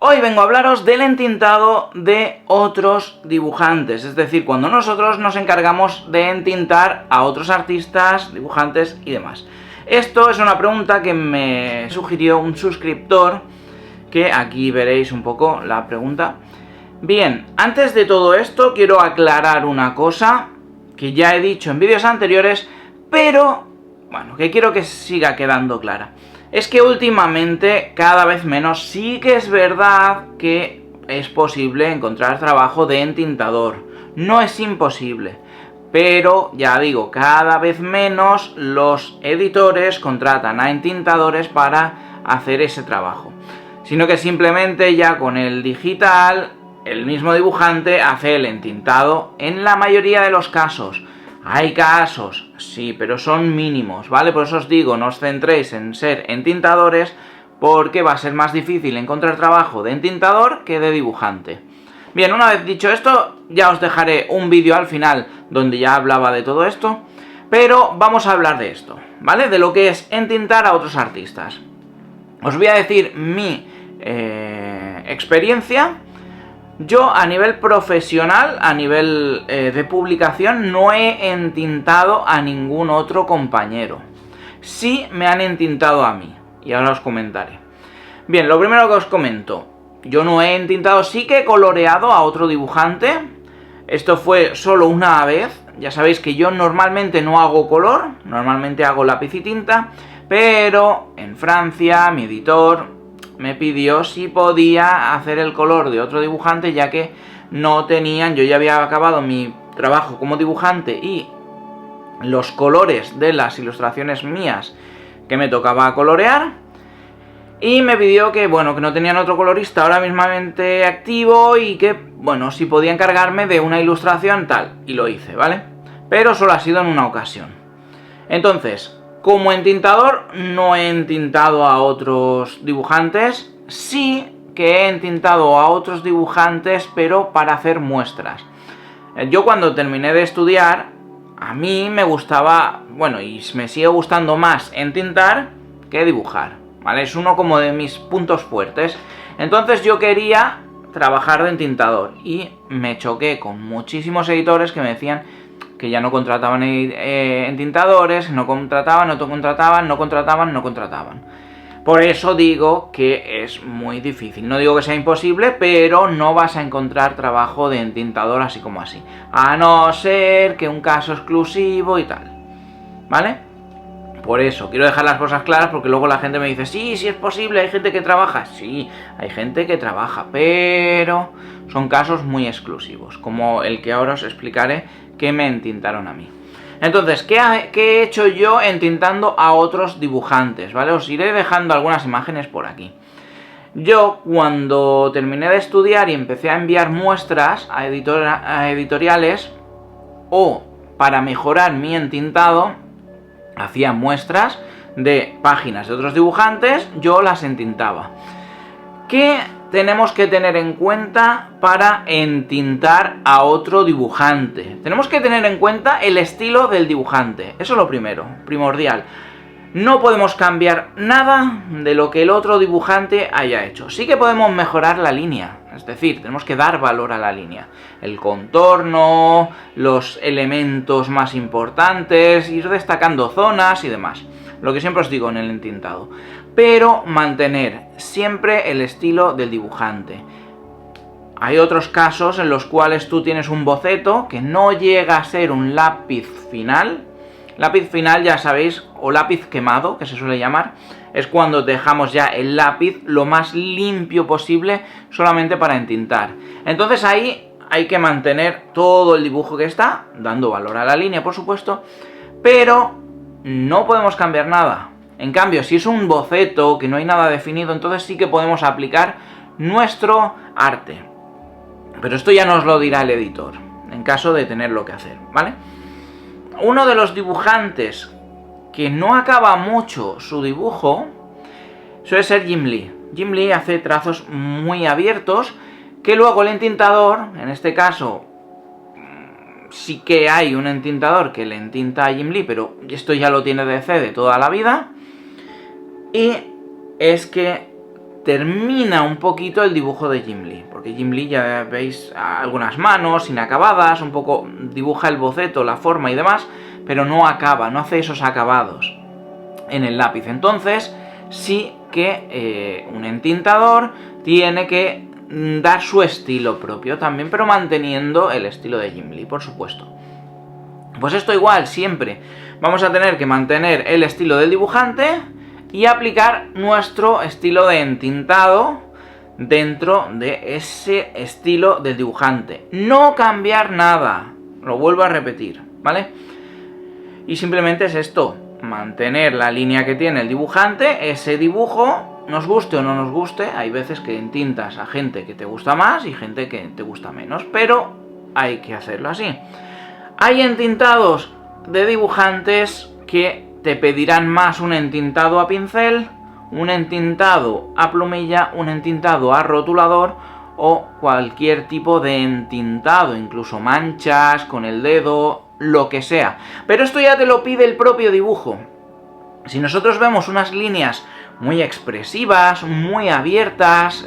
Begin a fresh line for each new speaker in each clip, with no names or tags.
Hoy vengo a hablaros del entintado de otros dibujantes, es decir, cuando nosotros nos encargamos de entintar a otros artistas, dibujantes y demás. Esto es una pregunta que me sugirió un suscriptor, que aquí veréis un poco la pregunta. Bien, antes de todo esto quiero aclarar una cosa que ya he dicho en vídeos anteriores, pero bueno, que quiero que siga quedando clara. Es que últimamente, cada vez menos, sí que es verdad que es posible encontrar trabajo de entintador. No es imposible, pero ya digo, cada vez menos los editores contratan a entintadores para hacer ese trabajo. Sino que simplemente ya con el digital, el mismo dibujante hace el entintado en la mayoría de los casos. Hay casos, sí, pero son mínimos, ¿vale? Por eso os digo, no os centréis en ser entintadores, porque va a ser más difícil encontrar trabajo de entintador que de dibujante. Bien, una vez dicho esto, ya os dejaré un vídeo al final donde ya hablaba de todo esto, pero vamos a hablar de esto, ¿vale? De lo que es entintar a otros artistas. Os voy a decir mi experiencia. Yo a nivel profesional, a nivel de publicación, no he entintado a ningún otro compañero. Sí me han entintado a mí, y ahora os comentaré. Bien, lo primero que os comento, yo no he entintado, sí que he coloreado a otro dibujante. Esto fue solo una vez. Ya sabéis que yo normalmente no hago color, normalmente hago lápiz y tinta, pero en Francia mi editor me pidió si podía hacer el color de otro dibujante, ya que no tenían, yo ya había acabado mi trabajo como dibujante y los colores de las ilustraciones mías que me tocaba colorear, y me pidió que, bueno, que no tenían otro colorista ahora mismamente activo y que, bueno, si podía encargarme de una ilustración tal, y lo hice, ¿vale? Pero solo ha sido en una ocasión. Entonces, como entintador no he entintado a otros dibujantes, sí que he entintado a otros dibujantes, pero para hacer muestras. Yo cuando terminé de estudiar, a mí me gustaba, bueno, y me sigue gustando más entintar que dibujar, ¿vale? Es uno como de mis puntos fuertes. Entonces yo quería trabajar de entintador y me choqué con muchísimos editores que me decían que ya no contrataban entintadores, no contrataban. Por eso digo que es muy difícil. No digo que sea imposible, pero no vas a encontrar trabajo de entintador así como así. A no ser que un caso exclusivo y tal, ¿vale? Por eso, quiero dejar las cosas claras, porque luego la gente me dice, sí, sí es posible, hay gente que trabaja. Sí, hay gente que trabaja, pero son casos muy exclusivos, como el que ahora os explicaré que me entintaron a mí. Entonces, ¿qué he hecho yo entintando a otros dibujantes? ¿Vale? Os iré dejando algunas imágenes por aquí. Yo, cuando terminé de estudiar y empecé a enviar muestras a editoriales, o para mejorar mi entintado, hacía muestras de páginas de otros dibujantes, yo las entintaba. ¿Qué tenemos que tener en cuenta para entintar a otro dibujante? Tenemos que tener en cuenta el estilo del dibujante. Eso es lo primero, primordial. No podemos cambiar nada de lo que el otro dibujante haya hecho. Sí que podemos mejorar la línea, es decir, tenemos que dar valor a la línea. El contorno, los elementos más importantes, ir destacando zonas y demás. Lo que siempre os digo en el entintado. Pero mantener siempre el estilo del dibujante. Hay otros casos en los cuales tú tienes un boceto que no llega a ser un lápiz final. Lápiz final, ya sabéis, o lápiz quemado, que se suele llamar, es cuando dejamos ya el lápiz lo más limpio posible solamente para entintar. Entonces ahí hay que mantener todo el dibujo que está, dando valor a la línea, por supuesto, pero no podemos cambiar nada. En cambio, si es un boceto que no hay nada definido, entonces sí que podemos aplicar nuestro arte. Pero esto ya nos lo dirá el editor, en caso de tenerlo que hacer, ¿vale? Uno de los dibujantes que no acaba mucho su dibujo suele ser Jim Lee. Jim Lee hace trazos muy abiertos que luego el entintador, en este caso sí que hay un entintador que le entinta a Jim Lee, pero esto ya lo tiene DC de toda la vida, y es que termina un poquito el dibujo de Jim Lee, porque Jim Lee ya veis algunas manos inacabadas, un poco dibuja el boceto, la forma y demás, pero no acaba, no hace esos acabados en el lápiz. Entonces sí que un entintador tiene que dar su estilo propio también, pero manteniendo el estilo de Jim Lee, por supuesto. Pues esto igual, siempre vamos a tener que mantener el estilo del dibujante y aplicar nuestro estilo de entintado dentro de ese estilo del dibujante. No cambiar nada, lo vuelvo a repetir, ¿vale? Y simplemente es esto, mantener la línea que tiene el dibujante, ese dibujo, nos guste o no nos guste. Hay veces que entintas a gente que te gusta más y gente que te gusta menos, pero hay que hacerlo así. Hay entintados de dibujantes que te pedirán más un entintado a pincel, un entintado a plumilla, un entintado a rotulador o cualquier tipo de entintado, incluso manchas con el dedo, lo que sea. Pero esto ya te lo pide el propio dibujo. Si nosotros vemos unas líneas muy expresivas, muy abiertas,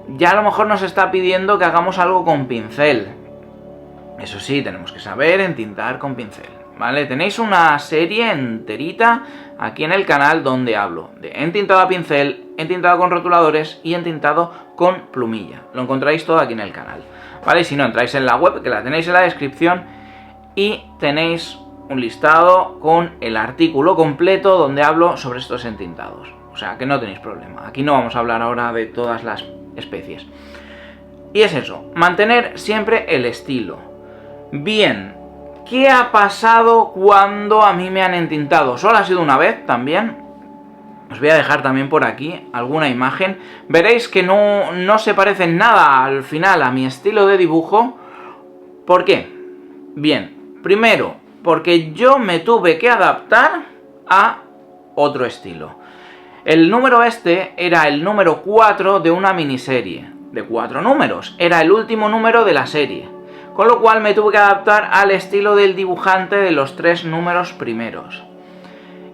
ya a lo mejor nos está pidiendo que hagamos algo con pincel. Eso sí, tenemos que saber entintar con pincel, ¿vale? Tenéis una serie enterita aquí en el canal donde hablo de entintado a pincel, entintado con rotuladores y entintado con plumilla. Lo encontráis todo aquí en el canal, ¿vale? Y si no, entráis en la web, que la tenéis en la descripción, y tenéis un listado con el artículo completo donde hablo sobre estos entintados. O sea, que no tenéis problema. Aquí no vamos a hablar ahora de todas las especies. Y es eso, mantener siempre el estilo. Bien, ¿qué ha pasado cuando a mí me han entintado? Solo ha sido una vez también. Os voy a dejar también por aquí alguna imagen. Veréis que no se parece en nada al final a mi estilo de dibujo. ¿Por qué? Bien, primero, porque yo me tuve que adaptar a otro estilo. El número este era el número 4 de una miniserie, de 4 números. Era el último número de la serie. Con lo cual me tuve que adaptar al estilo del dibujante de los 3 números primeros.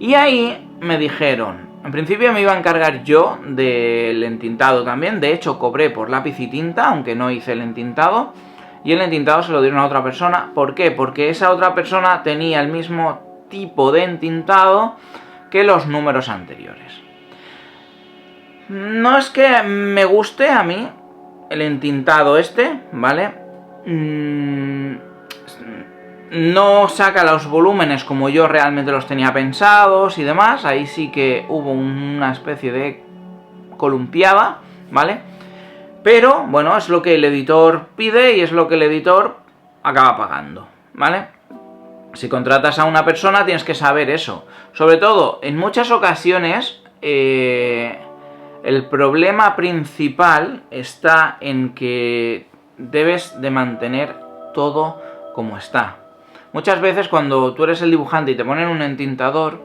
Y ahí me dijeron, en principio me iba a encargar yo del entintado también. De hecho, cobré por lápiz y tinta, aunque no hice el entintado. Y el entintado se lo dieron a otra persona. ¿Por qué? Porque esa otra persona tenía el mismo tipo de entintado que los números anteriores. No es que me guste a mí el entintado este, ¿vale? No saca los volúmenes como yo realmente los tenía pensados y demás. Ahí sí que hubo una especie de columpiada, ¿vale? Pero, bueno, es lo que el editor pide y es lo que el editor acaba pagando, ¿vale? Si contratas a una persona tienes que saber eso. Sobre todo, en muchas ocasiones, el problema principal está en que debes de mantener todo como está. Muchas veces cuando tú eres el dibujante y te ponen un entintador,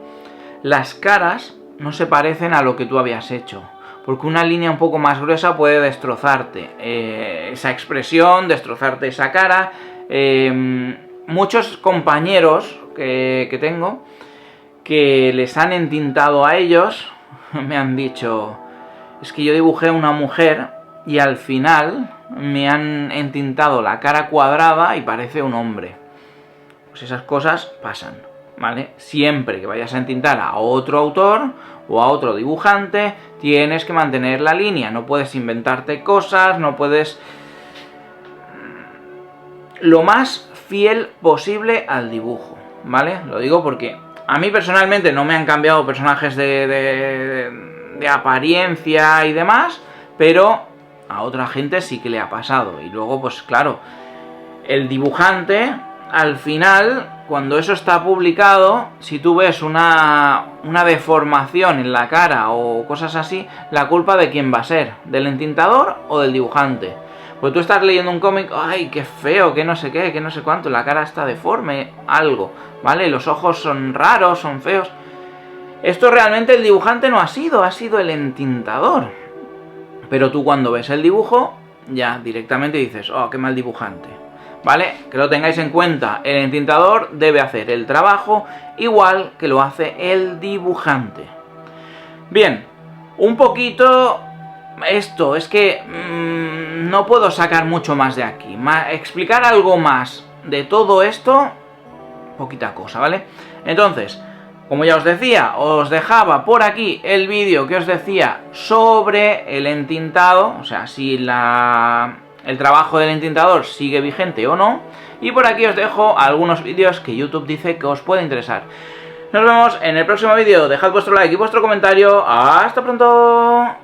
las caras no se parecen a lo que tú habías hecho. Porque una línea un poco más gruesa puede destrozarte esa expresión, destrozarte esa cara. Muchos compañeros que tengo que les han entintado a ellos me han dicho: es que yo dibujé una mujer y al final me han entintado la cara cuadrada y parece un hombre. Pues esas cosas pasan, ¿vale? Siempre que vayas a entintar a otro autor o a otro dibujante, tienes que mantener la línea. No puedes inventarte cosas, no puedes... Lo más fiel posible al dibujo, ¿vale? Lo digo porque a mí personalmente no me han cambiado personajes de apariencia y demás, pero a otra gente sí que le ha pasado. Y luego, pues claro, el dibujante, al final, cuando eso está publicado, si tú ves una deformación en la cara o cosas así, la culpa de quién va a ser, ¿del entintador o del dibujante? Pues tú estás leyendo un cómic, ¡ay, qué feo, qué no sé qué, qué no sé cuánto! La cara está deforme, algo, ¿vale? Los ojos son raros, son feos. Esto realmente el dibujante no ha sido el entintador. Pero tú cuando ves el dibujo, ya directamente dices: ¡oh, qué mal dibujante! ¿Vale? Que lo tengáis en cuenta. El entintador debe hacer el trabajo igual que lo hace el dibujante. Bien, Un poquito... Esto, es que no puedo sacar mucho más de aquí. Explicar algo más de todo esto, poquita cosa, ¿vale? Entonces, como ya os decía, os dejaba por aquí el vídeo que os decía sobre el entintado, o sea, si el trabajo del entintador sigue vigente o no. Y por aquí os dejo algunos vídeos que YouTube dice que os puede interesar. Nos vemos en el próximo vídeo. Dejad vuestro like y vuestro comentario. ¡Hasta pronto!